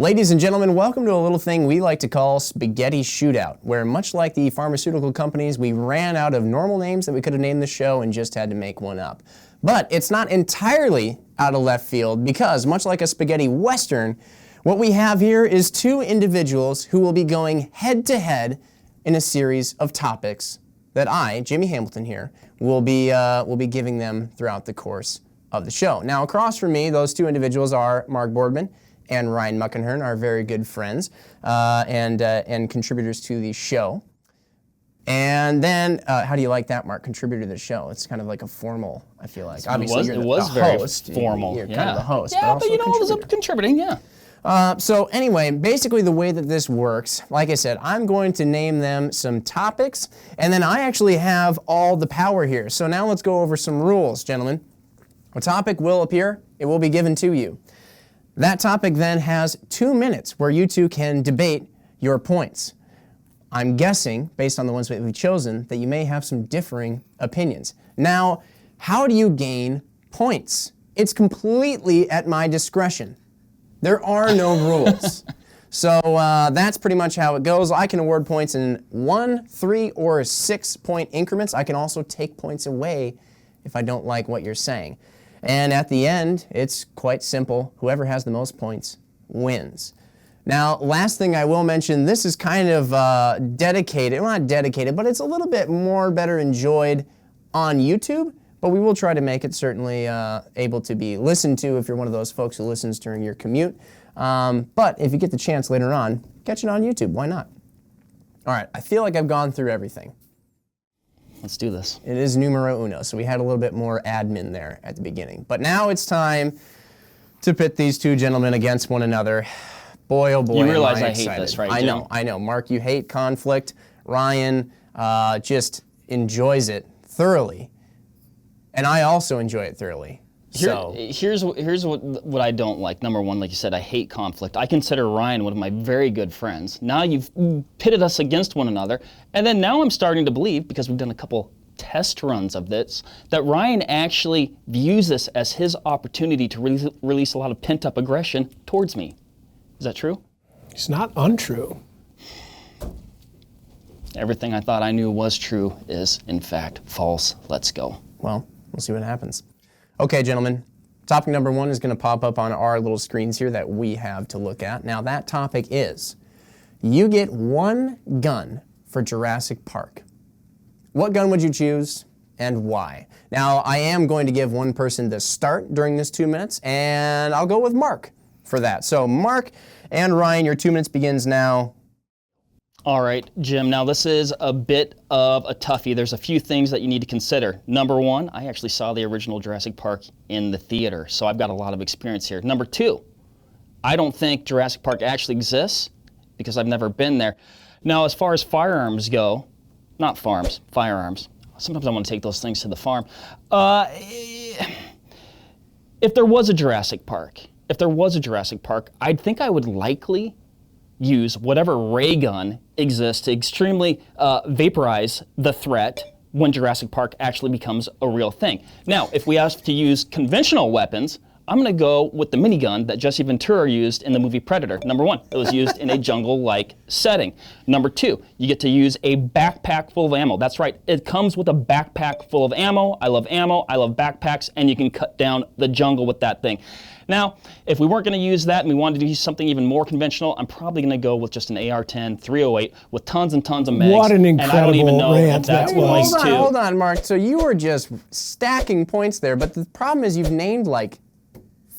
Ladies and gentlemen, welcome to a little thing we like to call Spaghetti Shootout, where much like the pharmaceutical companies, we ran out of normal names that we could have named the show and just had to make one up. But it's not entirely out of left field because, much like a spaghetti western, what we have here is two individuals who will be going head-to-head in a series of topics that I, Jimmy Hamilton here, will be giving them throughout the course of the show. Now, across from me, those two individuals are Mark Boardman and Ryan Muckenhern, our very good friends and contributors to the show. And then, how do you like that, Mark? Contributor to the show. It's kind of like a formal, I feel like. Obviously, you're the very host. Formal. You're kind of the host. Yeah, but you know, I was contributing, yeah. So anyway, basically the way that this works, like I said, I'm going to name them some topics, and then I actually have all the power here. So now let's go over some rules, gentlemen. A topic will appear. It will be given to you. That topic then has 2 minutes where you two can debate your points. I'm guessing, based on the ones that we've chosen, that you may have some differing opinions. Now, how do you gain points? It's completely at my discretion. There are no rules. So that's pretty much how it goes. I can award points in 1, 3, or 6 point increments. I can also take points away if I don't like what you're saying. And at the end, it's quite simple. Whoever has the most points wins. Now, last thing I will mention, this is kind of dedicated, well, not dedicated, but it's a little bit more better enjoyed on YouTube, but we will try to make it certainly able to be listened to if you're one of those folks who listens during your commute. But if you get the chance later on, catch it on YouTube. Why not? All right, I feel like I've gone through everything. Let's do this. It is numero uno, so we had a little bit more admin there at the beginning. But now it's time to pit these two gentlemen against one another. Boy, oh boy, you realize am I I excited. hate this, right, Jim? I know. Mark, you hate conflict. Ryan just enjoys it thoroughly. And I also enjoy it thoroughly. Here's what I don't like. Number one, like you said, I hate conflict. I consider Ryan one of my very good friends. Now you've pitted us against one another, and then now I'm starting to believe, because we've done a couple test runs of this, that Ryan actually views this as his opportunity to release a lot of pent-up aggression towards me. Is that true? It's not untrue. Everything I thought I knew was true is, in fact, false. Let's go. Well, we'll see what happens. Okay, gentlemen, topic number 1 is going to pop up on our little screens here that we have to look at. Now, that topic is, you get one gun for Jurassic Park. What gun would you choose and why? Now, I am going to give one person the start during this 2 minutes, and I'll go with Mark for that. So, Mark and Ryan, your 2 minutes begins now. All right, Jim, now this is a bit of a toughie. There's a few things that you need to consider. Number one, I actually saw the original Jurassic Park in the theater, so I've got a lot of experience here. Number two, I don't think Jurassic Park actually exists because I've never been there. Now, as far as firearms go, not farms, firearms. Sometimes I want to take those things to the farm. If there was a Jurassic Park, I think I would likely use whatever ray gun exists to extremely vaporize the threat when Jurassic Park actually becomes a real thing. Now, if we ask to use conventional weapons, I'm going to go with the minigun that Jesse Ventura used in the movie Predator. Number one, it was used in a jungle-like setting. Number two, you get to use a backpack full of ammo. That's right, it comes with a backpack full of ammo. I love backpacks, and you can cut down the jungle with that thing. Now, if we weren't going to use that and we wanted to use something even more conventional, I'm probably going to go with just an AR-10 308 with tons and tons of mags. What an incredible and I don't even know rant if that's that was. Hold on, Mark. So you were just stacking points there, but the problem is you've named like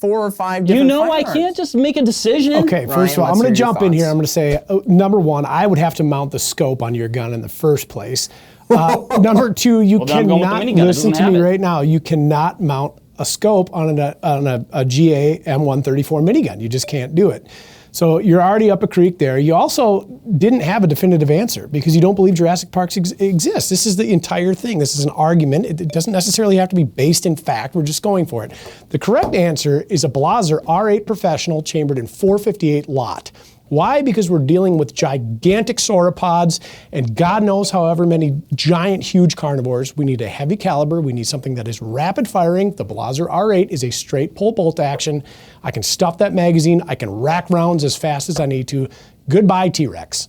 4 or 5 different firearms. I can't just make a decision. Okay, first of all, I'm going to jump in here. I'm going to say, number one, I would have to mount the scope on your gun in the first place. Number two, you cannot, listen to me right now, you cannot mount a scope on a GA M134 minigun. You just can't do it. So you're already up a creek there. You also didn't have a definitive answer because you don't believe Jurassic Park exists. This is the entire thing. This is an argument. It doesn't necessarily have to be based in fact. We're just going for it. The correct answer is a Blaser R8 Professional chambered in .458 lot. Why? Because we're dealing with gigantic sauropods and God knows however many giant, huge carnivores. We need a heavy caliber. We need something that is rapid firing. The Blaser R8 is a straight pull bolt action. I can stuff that magazine. I can rack rounds as fast as I need to. Goodbye, T-Rex.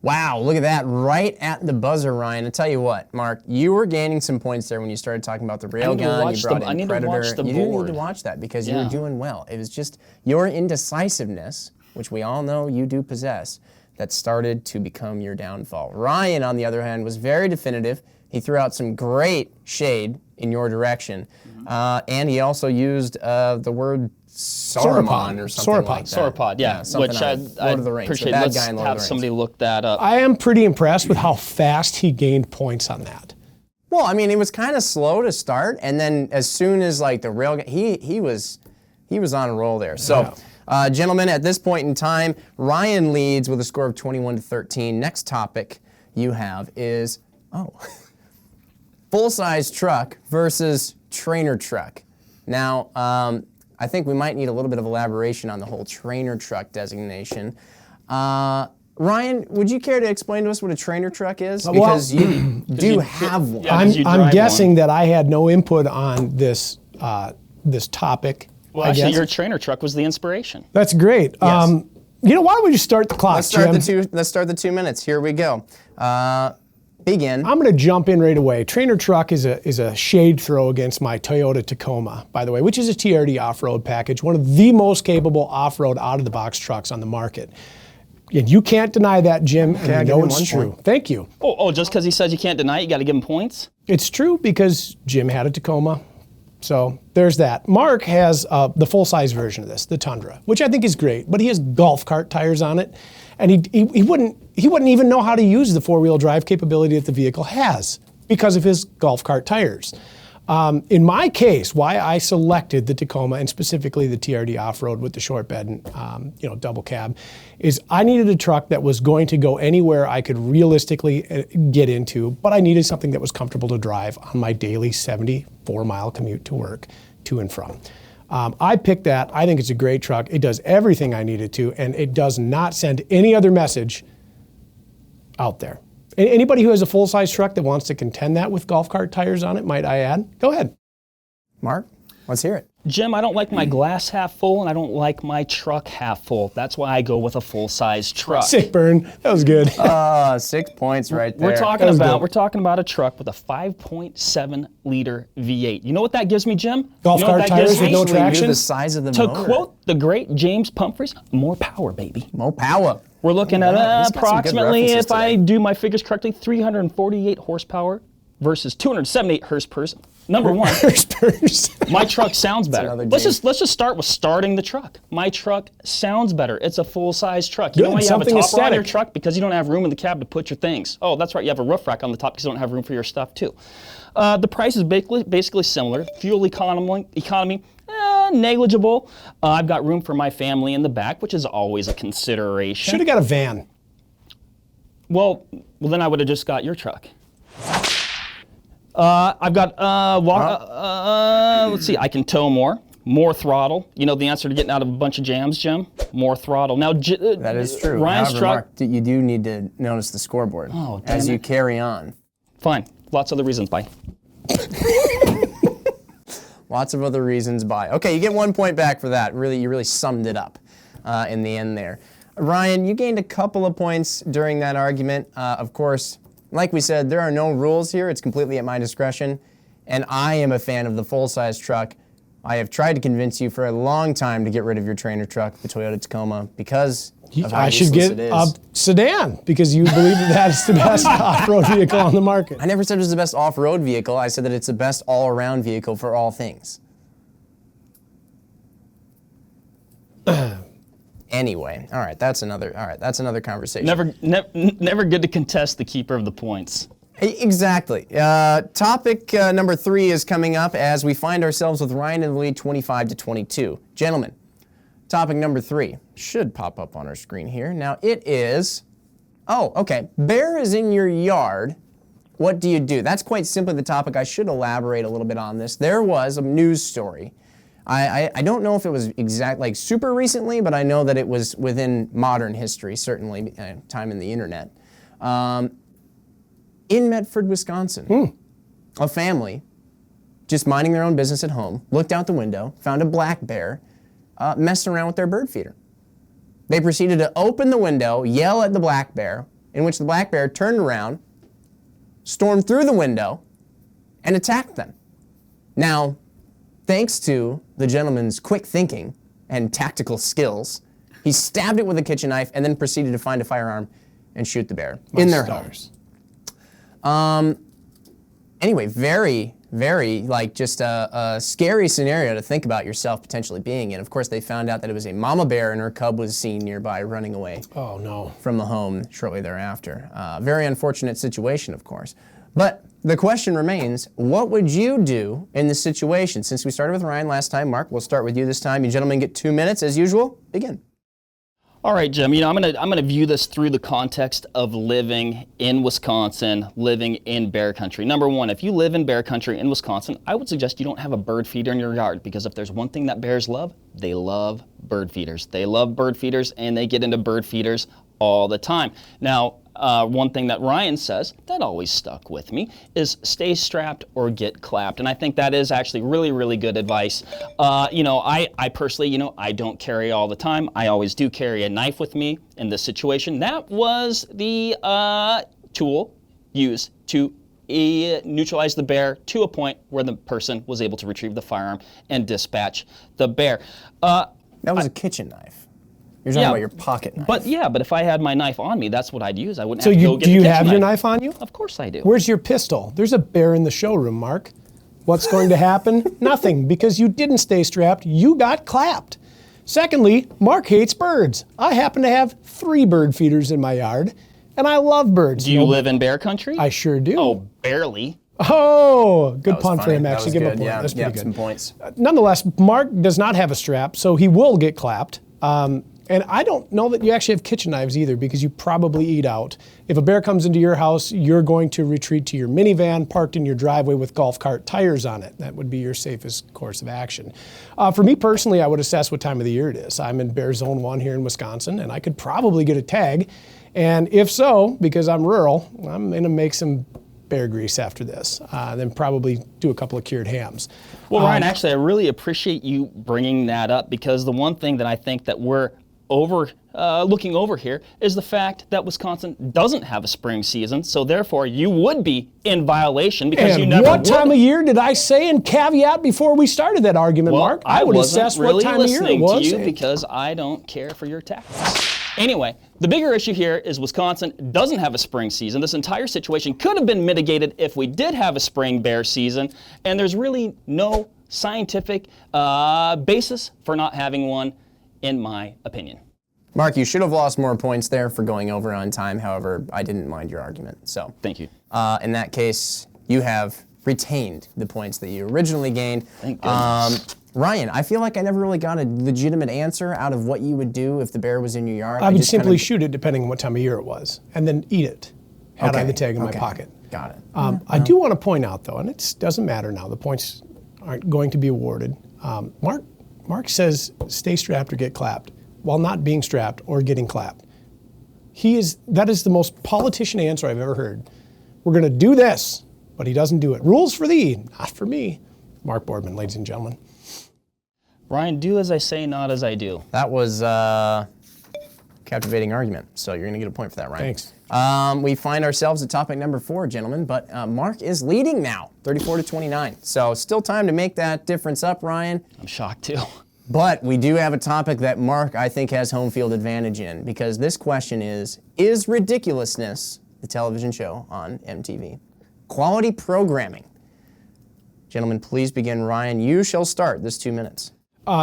Wow, look at that, right at the buzzer, Ryan. I tell you what, Mark, you were gaining some points there when you started talking about the railgun. You brought in Predator. You do need to watch that because you were doing well. It was just your indecisiveness, which we all know you do possess, that started to become your downfall. Ryan, on the other hand, was very definitive. He threw out some great shade in your direction, and he also used the word Sauron or something like that. Sauropod, yeah. Which I appreciate. Let's have somebody look that up. I am pretty impressed with how fast he gained points on that. Well, I mean, it was kind of slow to start, and then as soon as like the rail, he was on a roll there. So, gentlemen, at this point in time, Ryan leads with a score of 21-13. Next topic you have is full-size truck versus trainer truck. Now, I think we might need a little bit of elaboration on the whole trainer truck designation. Ryan, would you care to explain to us what a trainer truck is? Because you do have one. I'm guessing that I had no input on this this topic. Well, actually, your trainer truck was the inspiration. That's great. Yes. You know, why don't we just start the clock, let's start the 2 minutes. Here we go. Begin. I'm going to jump in right away. Trainer truck is a shade throw against my Toyota Tacoma, by the way, which is a TRD off-road package, one of the most capable off-road out-of-the-box trucks on the market. And you can't deny that, Jim, and I know it's true. Thank you. Oh, just because he says you can't deny it, you got to give him points? It's true because Jim had a Tacoma. So there's that. Mark has the full-size version of this, the Tundra, which I think is great, but he has golf cart tires on it, and he wouldn't even know how to use the four-wheel drive capability that the vehicle has because of his golf cart tires. In my case, why I selected the Tacoma and specifically the TRD off-road with the short bed and double cab is I needed a truck that was going to go anywhere I could realistically get into, but I needed something that was comfortable to drive on my daily 74-mile commute to work, to and from. I picked that. I think it's a great truck. It does everything I need it to, and it does not send any other message out there. Anybody who has a full-size truck that wants to contend that with golf cart tires on it, might I add, go ahead. Mark, let's hear it. Jim, I don't like my glass half full, and I don't like my truck half full. That's why I go with a full-size truck. Sick burn. That was good. 6 points right there. We're talking about a truck with a 5.7 liter V8. You know what that gives me, Jim? Golf cart tires with no traction. The size of the motor. To quote the great James Pumphrey, more power, baby. More power. We're looking at approximately, if I do my figures correctly, 348 horsepower versus 278 horsepower. Number one, my truck sounds better. Let's just start with starting the truck. My truck sounds better. It's a full-size truck. You know why you have a top on your truck? Because you don't have room in the cab to put your things. Oh, that's right. You have a roof rack on the top because you don't have room for your stuff too. The price is basically similar. Fuel economy negligible. I've got room for my family in the back, which is always a consideration. Should have got a van. Well, then I would have just got your truck. I've got, let's see, I can tow more throttle. You know the answer to getting out of a bunch of jams, Jim? More throttle. Now, that is true. Ryan's However, truck. Mark, you do need to notice the scoreboard as you carry on. Fine. Lots of other reasons. Bye. Lots of other reasons. Bye. Okay, you get 1 point back for that. You really summed it up in the end there. Ryan, you gained a couple of points during that argument. Of course, like we said, there are no rules here. It's completely at my discretion. And I am a fan of the full-size truck. I have tried to convince you for a long time to get rid of your trainer truck, the Toyota Tacoma, because of how useless it is. I should get a sedan because you believe that is the best off-road vehicle on the market. I never said it was the best off-road vehicle. I said that it's the best all-around vehicle for all things. Anyway, all right, that's another conversation. Never good to contest the keeper of the points. Exactly. Topic number 3 is coming up as we find ourselves with Ryan in the lead 25-22. Gentlemen, topic number 3 should pop up on our screen here. Now it is, bear is in your yard. What do you do? That's quite simply the topic. I should elaborate a little bit on this. There was a news story I don't know if it was like super recently, but I know that it was within modern history, certainly time in the internet. In Medford, Wisconsin, a family just minding their own business at home, looked out the window, found a black bear messing around with their bird feeder. They proceeded to open the window, yell at the black bear, in which the black bear turned around, stormed through the window, and attacked them. Now, thanks to the gentleman's quick thinking and tactical skills, he stabbed it with a kitchen knife and then proceeded to find a firearm and shoot the bear in their home. Anyway, very, very, like, just a scary scenario to think about yourself potentially being in. Of course, they found out that it was a mama bear and her cub was seen nearby running away from the home shortly thereafter. Very unfortunate situation, of course. But the question remains, what would you do in this situation? Since we started with Ryan last time, Mark, we'll start with you this time. You gentlemen get 2 minutes, as usual. Begin. All right, Jim, I'm gonna view this through the context of living in Wisconsin, living in bear country. Number one, if you live in bear country in Wisconsin, I would suggest you don't have a bird feeder in your yard, because if there's one thing that bears love, they love bird feeders. They love bird feeders, and they get into bird feeders all the time. Now, one thing that Ryan says that always stuck with me is stay strapped or get clapped. And I think that is actually really, really good advice. I personally, I don't carry all the time. I always do carry a knife with me in this situation. That was the tool used to neutralize the bear to a point where the person was able to retrieve the firearm and dispatch the bear. That was a kitchen knife. You're talking about your pocket knife. But if I had my knife on me, that's what I'd use. I wouldn't have to go get the kitchen knife. So do you have your knife on you? Of course I do. Where's your pistol? There's a bear in the showroom, Mark. What's going to happen? Nothing, because you didn't stay strapped. You got clapped. Secondly, Mark hates birds. I happen to have 3 bird feeders in my yard, and I love birds. Do you live in bear country? I sure do. Oh, barely. Oh, good pun for him, actually. Give him a point. That's pretty good. Some points. Nonetheless, Mark does not have a strap, so he will get clapped. And I don't know that you actually have kitchen knives either, because you probably eat out. If a bear comes into your house, you're going to retreat to your minivan parked in your driveway with golf cart tires on it. That would be your safest course of action. For me personally, I would assess what time of the year it is. I'm in Bear Zone 1 here in Wisconsin, and I could probably get a tag. And if so, because I'm rural, I'm going to make some bear grease after this, then probably do a couple of cured hams. Well, Ryan, actually, I really appreciate you bringing that up, because the one thing that I think that we're looking over here is the fact that Wisconsin doesn't have a spring season, so therefore you would be in violation because you never would. What time of year did I say in caveat before we started that argument, Mark? I would assess what time of year it was. To you because I don't care for your tactics. Anyway, the bigger issue here is Wisconsin doesn't have a spring season. This entire situation could have been mitigated if we did have a spring bear season, and there's really no scientific basis for not having one, in my opinion. Mark, you should have lost more points there for going over on time. However, I didn't mind your argument. So thank you. In that case, you have retained the points that you originally gained. Thank goodness. Ryan, I feel like I never really got a legitimate answer out of what you would do if the bear was in your yard. I would simply shoot it depending on what time of year it was, and then eat it had I had the tag in my pocket. Got it. I do want to point out, though, and it doesn't matter now, the points aren't going to be awarded. Mark says stay strapped or get clapped, while not being strapped or getting clapped. That is the most politician answer I've ever heard. We're going to do this, but he doesn't do it. Rules for thee, not for me. Mark Boardman, ladies and gentlemen. Ryan, do as I say, not as I do. That was a captivating argument, so you're going to get a point for that, Ryan. Thanks. We find ourselves at topic number 4, gentlemen, but Mark is leading now, 34-29. So still time to make that difference up, Ryan. I'm shocked, too. But we do have a topic that Mark, I think, has home field advantage in, because this question is Ridiculousness, the television show on MTV, quality programming? Gentlemen, please begin. Ryan, you shall start this 2 minutes.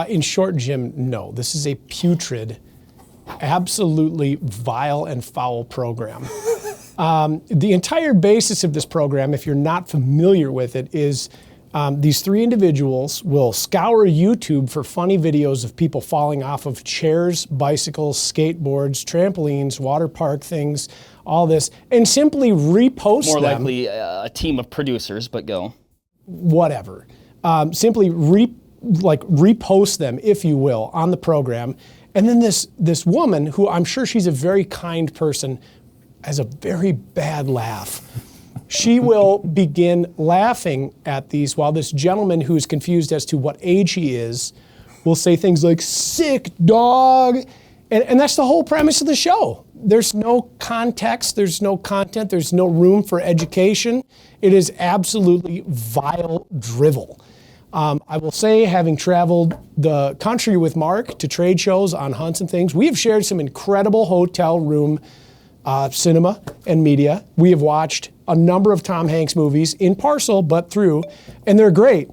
In short, Jim, no. This is a putrid, absolutely vile and foul program. The entire basis of this program, if you're not familiar with it, is these 3 individuals will scour YouTube for funny videos of people falling off of chairs, bicycles, skateboards, trampolines, water park things, all this, and simply repost them. More likely a team of producers, but go. Whatever. Simply like repost them, if you will, on the program. And then this woman, who I'm sure she's a very kind person, has a very bad laugh. She will begin laughing at these while this gentleman, who is confused as to what age he is, will say things like, sick dog. And that's the whole premise of the show. There's no context, there's no content, there's no room for education. It is absolutely vile drivel. I will say, having traveled the country with Mark to trade shows on hunts and things, we have shared some incredible hotel room cinema and media. We have watched a number of Tom Hanks movies, in parcel, but through, and they're great.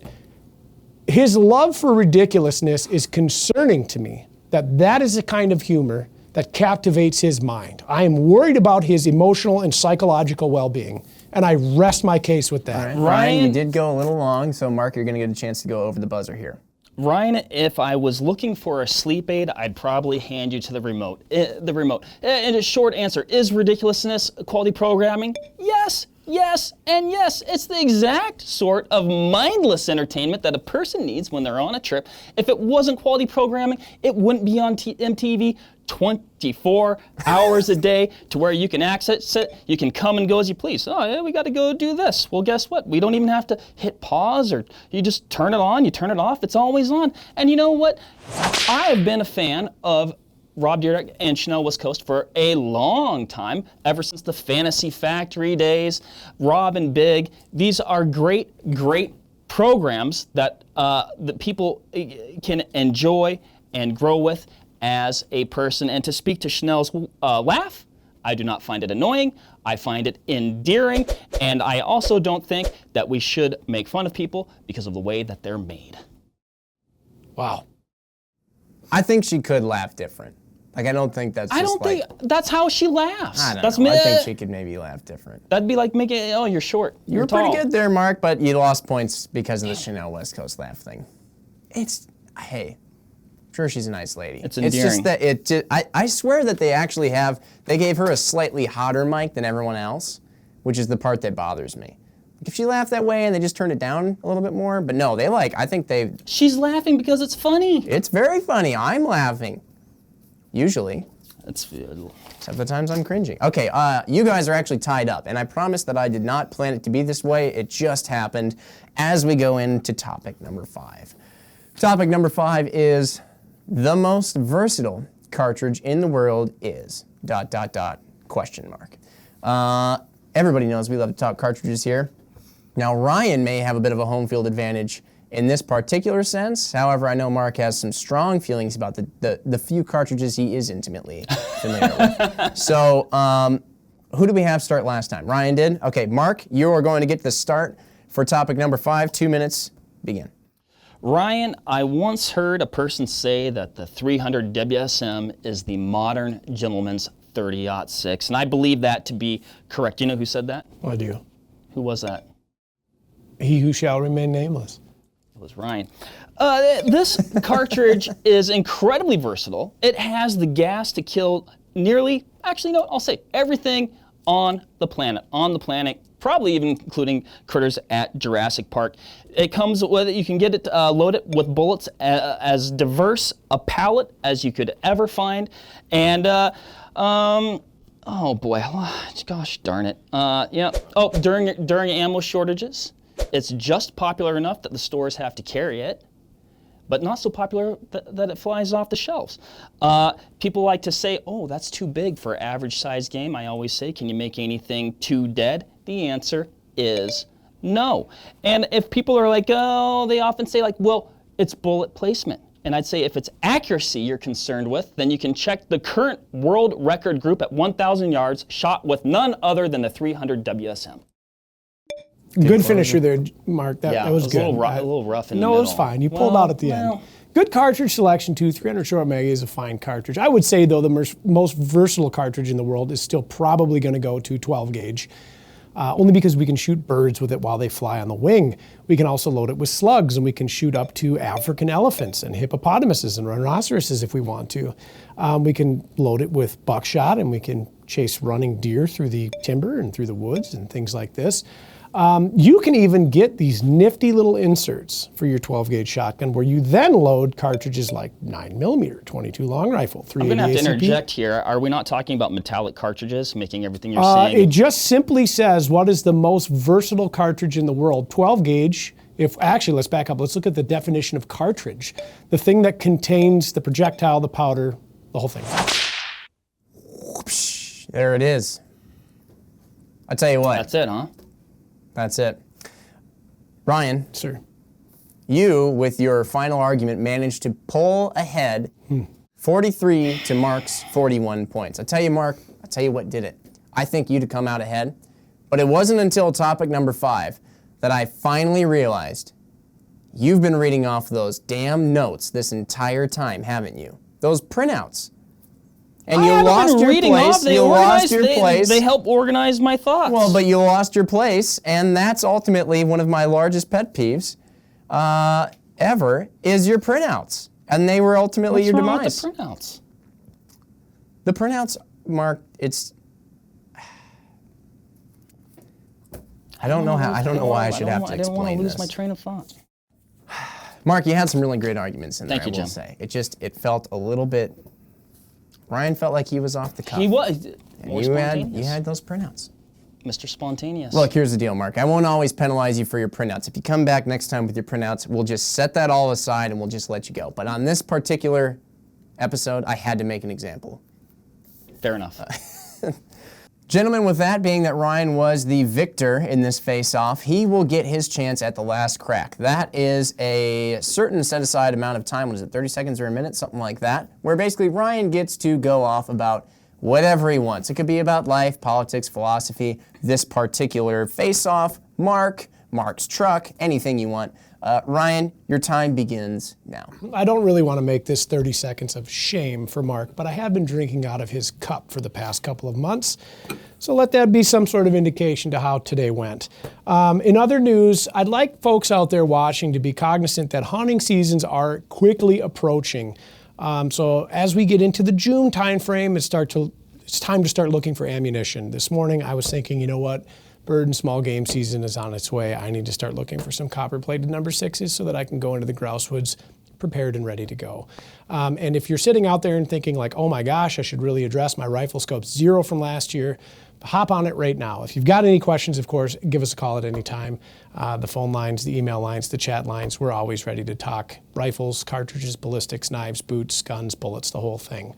His love for ridiculousness is concerning to me, that is the kind of humor that captivates his mind. I am worried about his emotional and psychological well-being, and I rest my case with that. All right. Ryan, you did go a little long, so Mark, you're going to get a chance to go over the buzzer here. Ryan, if I was looking for a sleep aid, I'd probably hand you to the remote. And a short answer, is Ridiculousness quality programming? Yes, yes, and yes. It's the exact sort of mindless entertainment that a person needs when they're on a trip. If it wasn't quality programming, it wouldn't be on MTV 24 hours a day, to where you can access it, you can come and go as you please. Oh, yeah, we got to go do this. Well, guess what? We don't even have to hit pause, or you just turn it on, you turn it off, it's always on. And you know what? I have been a fan of Rob Dyrdek and Chanel West Coast for a long time, ever since the Fantasy Factory days. Rob and Big, these are great, great programs that people can enjoy and grow with as a person. And to speak to Chanel's laugh, I do not find it annoying. I find it endearing. And I also don't think that we should make fun of people because of the way that they're made. Wow. I think she could laugh different. Like, I don't think that's just, I don't think that's how she laughs. I don't know. I think she could maybe laugh different. That'd be like making, oh, you're short. You were tall. pretty good there, Mark, but you lost points because of the Chanel West Coast laugh thing. Hey, sure, she's a nice lady. It's endearing. It's just that I swear that they gave her a slightly hotter mic than everyone else, which is the part that bothers me. If she laughed that way and they just turned it down a little bit more, but no, She's laughing because it's funny. It's very funny. I'm laughing. Usually. Except the times I'm cringing. Okay, you guys are actually tied up, and I promise that I did not plan it to be this way. It just happened as we go into topic number 5. Topic number 5 is the most versatile cartridge in the world is ... question mark. Everybody knows we love to talk cartridges here. Now, Ryan may have a bit of a home field advantage in this particular sense. However, I know Mark has some strong feelings about the few cartridges he is intimately familiar with. So, who did we have start last time? Ryan did? Okay, Mark, you are going to get the start for topic number 5. 2 minutes, begin. Ryan, I once heard a person say that the 300 WSM is the modern gentleman's 30-06, and I believe that to be correct. Do you know who said that? I do. Who was that? He who shall remain nameless. It was Ryan. This cartridge is incredibly versatile. It has the gas to kill I'll say everything on the planet, probably even including critters at Jurassic Park. It comes with, you can get it loaded with bullets as diverse a palette as you could ever find. And, oh boy, gosh darn it. Yeah. Oh, during ammo shortages, it's just popular enough that the stores have to carry it, but not so popular that it flies off the shelves. People like to say, oh, that's too big for an average size game. I always say, can you make anything too dead? The answer is no. And if people are like, oh, they often say like, well, it's bullet placement. And I'd say if it's accuracy you're concerned with, then you can check the current world record group at 1,000 yards, shot with none other than the 300 WSM. Good finisher there, Mark. That was good. A little rough in the middle. No, it was fine. You pulled out at the end. Good cartridge selection, too. 300 short mag is a fine cartridge. I would say, though, the most versatile cartridge in the world is still probably going to go to 12 gauge. Only because we can shoot birds with it while they fly on the wing. We can also load it with slugs, and we can shoot up to African elephants and hippopotamuses and rhinoceroses if we want to. We can load it with buckshot, and we can chase running deer through the timber and through the woods and things like this. You can even get these nifty little inserts for your 12-gauge shotgun where you then load cartridges like 9mm, 22 long rifle, 380 I'm going to have to ACP. interject here. Are we not talking about metallic cartridges, making everything you're saying? It just simply says what is the most versatile cartridge in the world. 12-gauge, actually, let's back up. Let's look at the definition of cartridge. The thing that contains the projectile, the powder, the whole thing. Whoosh, there it is. I tell you what. That's it, huh? That's it. Ryan. Sir. You, with your final argument, managed to pull ahead 43 to Mark's 41 points. I tell you, Mark, I tell you what did it. I think you'd have come out ahead, but it wasn't until topic number 5 that I finally realized you've been reading off those damn notes this entire time, haven't you? Those printouts. And you lost your place. You lost your place. They help organize my thoughts. Well, but you lost your place, and that's ultimately one of my largest pet peeves ever, is your printouts. And they were ultimately your demise. What's wrong with the printouts? The printouts, Mark, it's... I don't know why I should have to explain this. I don't want to lose my train of thought. Mark, you had some really great arguments in there, Thank you, I will Jim. say. It felt a little bit... Ryan felt like he was off the cuff. He was. And More you spontaneous. had those printouts. Mr. Spontaneous. Look, here's the deal, Mark. I won't always penalize you for your printouts. If you come back next time with your printouts, we'll just set that all aside and we'll just let you go. But on this particular episode, I had to make an example. Fair enough. Gentlemen, with that being that Ryan was the victor in this face-off, he will get his chance at the last crack. That is a certain set-aside amount of time. What is it, 30 seconds or a minute? Something like that. Where basically Ryan gets to go off about whatever he wants. It could be about life, politics, philosophy, this particular face-off, Mark's truck, anything you want. Ryan, your time begins now. I don't really want to make this 30 seconds of shame for Mark, but I have been drinking out of his cup for the past couple of months. So let that be some sort of indication to how today went. In other news, I'd like folks out there watching to be cognizant that hunting seasons are quickly approaching. So as we get into the June timeframe, it's time to start looking for ammunition. This morning I was thinking, you know what? Bird and small game season is on its way. I need to start looking for some copper-plated number 6s so that I can go into the grouse woods prepared and ready to go. And if you're sitting out there and thinking like, oh my gosh, I should really address my rifle scope 0 from last year, hop on it right now. If you've got any questions, of course, give us a call at any time. The phone lines, the email lines, the chat lines, we're always ready to talk rifles, cartridges, ballistics, knives, boots, guns, bullets, the whole thing.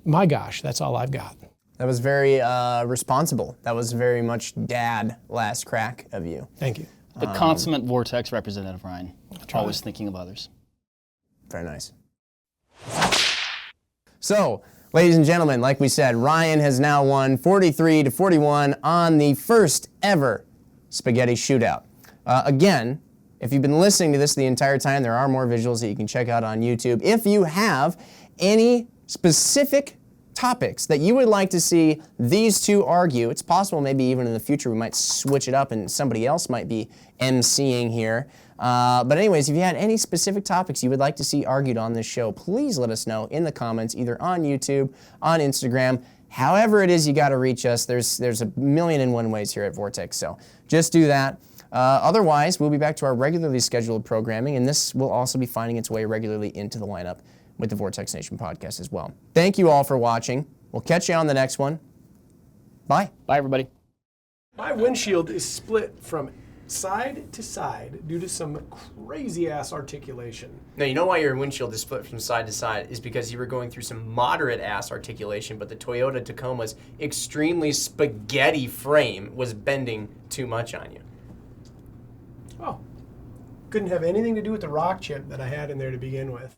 My gosh, that's all I've got. That was very responsible. That was very much dad last crack of you. Thank you. The consummate Vortex representative, Ryan. Always thinking of others. Very nice. So, ladies and gentlemen, like we said, Ryan has now won 43 to 41 on the first ever spaghetti shootout. Again, if you've been listening to this the entire time, there are more visuals that you can check out on YouTube. If you have any specific topics that you would like to see these two argue, it's possible maybe even in the future we might switch it up and somebody else might be emceeing here. But anyways, if you had any specific topics you would like to see argued on this show, please let us know in the comments, either on YouTube, on Instagram, however it is you got to reach us. There's a million and one ways here at Vortex, so just do that. Otherwise, we'll be back to our regularly scheduled programming, and this will also be finding its way regularly into the lineup with the Vortex Nation podcast as well. Thank you all for watching. We'll catch you on the next one. Bye. Bye, everybody. My windshield is split from side to side due to some crazy-ass articulation. Now, you know why your windshield is split from side to side is because you were going through some moderate-ass articulation, but the Toyota Tacoma's extremely spaghetti frame was bending too much on you. Oh. Couldn't have anything to do with the rock chip that I had in there to begin with.